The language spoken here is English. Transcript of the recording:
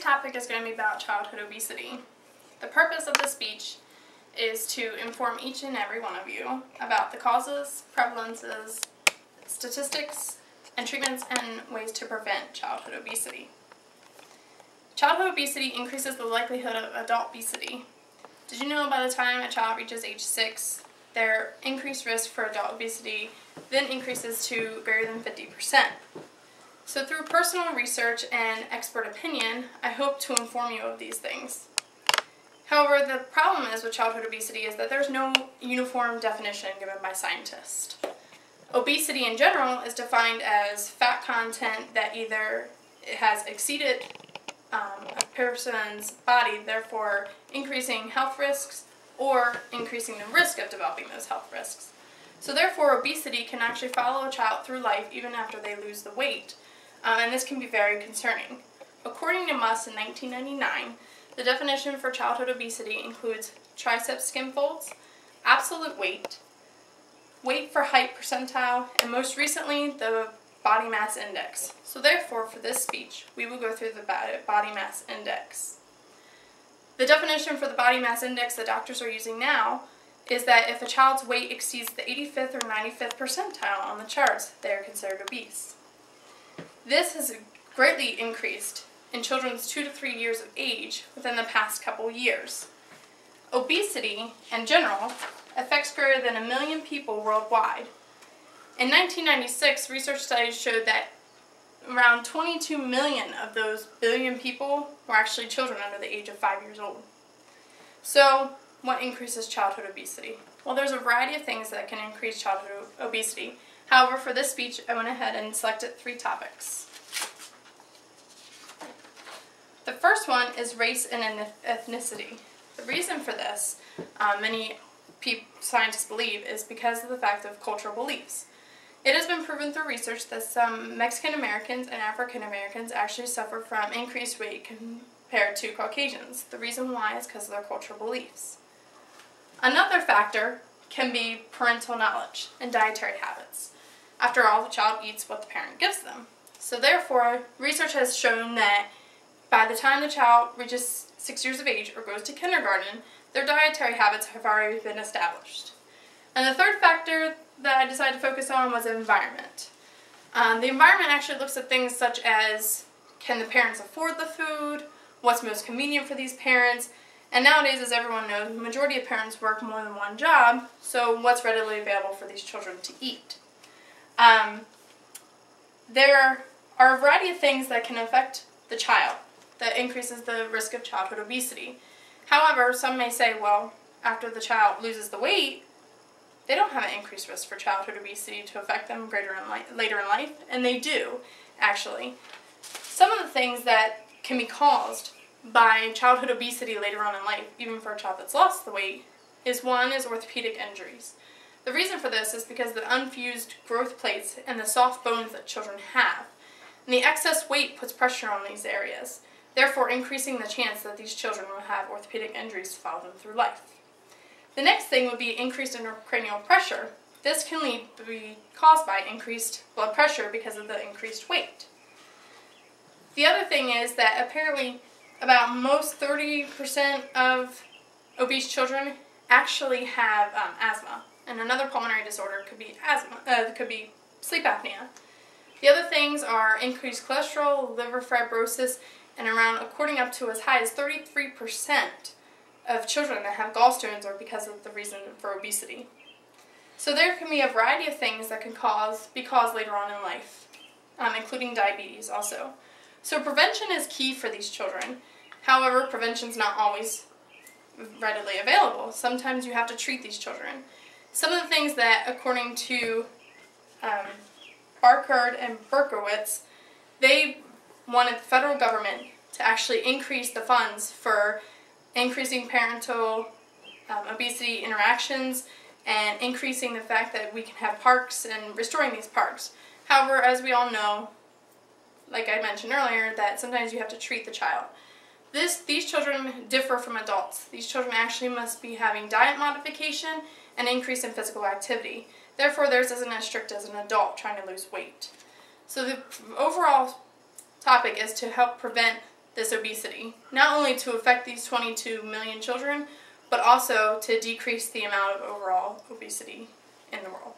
topic is going to be about childhood obesity. The purpose of this speech is to inform each and every one of you about the causes, prevalences, statistics, and treatments and ways to prevent childhood obesity. Childhood obesity increases the likelihood of adult obesity. Did you know by the time a child reaches age 6, their increased risk for adult obesity then increases to greater than 50%? So through personal research and expert opinion, I hope to inform you of these things. However, the problem is with childhood obesity is that there's no uniform definition given by scientists. Obesity in general is defined as fat content that either has exceeded a person's body, therefore increasing health risks or increasing the risk of developing those health risks. So therefore, obesity can actually follow a child through life even after they lose the weight, and this can be very concerning. According to Muss in 1999, the definition for childhood obesity includes tricep skin folds, absolute weight, weight for height percentile, and most recently, the body mass index. So therefore, for this speech, we will go through the body mass index. The definition for the body mass index that doctors are using now is that if a child's weight exceeds the 85th or 95th percentile on the charts, they are considered obese. This has greatly increased in children's 2 to 3 years of age within the past couple years. Obesity, in general, affects greater than 1 million people worldwide. In 1996, research studies showed that around 22 million of those billion people were actually children under the age of 5 years old. So, what increases childhood obesity? Well, there's a variety of things that can increase childhood obesity. However, for this speech, I went ahead and selected 3 topics. The first one is race and ethnicity. The reason for this, many scientists believe, is because of the fact of cultural beliefs. It has been proven through research that some Mexican Americans and African Americans actually suffer from increased weight compared to Caucasians. The reason why is because of their cultural beliefs. Another factor can be parental knowledge and dietary habits. After all, the child eats what the parent gives them. So therefore, research has shown that by the time the child reaches 6 years of age or goes to kindergarten, their dietary habits have already been established. And the third factor that I decided to focus on was environment. The environment actually looks at things such as, can the parents afford the food? What's most convenient for these parents? And nowadays, as everyone knows, the majority of parents work more than one job, so what's readily available for these children to eat? There are a variety of things that can affect the child that increases the risk of childhood obesity. However, some may say, well, after the child loses the weight, they don't have an increased risk for childhood obesity to affect them later in life, and they do, actually. Some of the things that can be caused by childhood obesity later on in life, even for a child that's lost the weight, is orthopedic injuries. The reason for this is because the unfused growth plates and the soft bones that children have, and the excess weight puts pressure on these areas, therefore increasing the chance that these children will have orthopedic injuries to follow them through life. The next thing would be increased intracranial pressure. This can be caused by increased blood pressure because of the increased weight. The other thing is that apparently about most 30% of obese children actually have asthma, and another pulmonary disorder could be sleep apnea. The other things are increased cholesterol, liver fibrosis, and according up to as high as 33% of children that have gallstones are because of the reason for obesity. So there can be a variety of things that can be caused later on in life, including diabetes also. So prevention is key for these children. However, prevention is not always readily available. Sometimes you have to treat these children. Some of the things that, according to Barkard and Berkowitz, they wanted the federal government to actually increase the funds for increasing parental obesity interactions and increasing the fact that we can have parks and restoring these parks. However, as we all know, like I mentioned earlier, that sometimes you have to treat the child. These children differ from adults. These children actually must be having diet modification and increase in physical activity. Therefore, theirs isn't as strict as an adult trying to lose weight. So the overall topic is to help prevent this obesity, not only to affect these 22 million children, but also to decrease the amount of overall obesity in the world.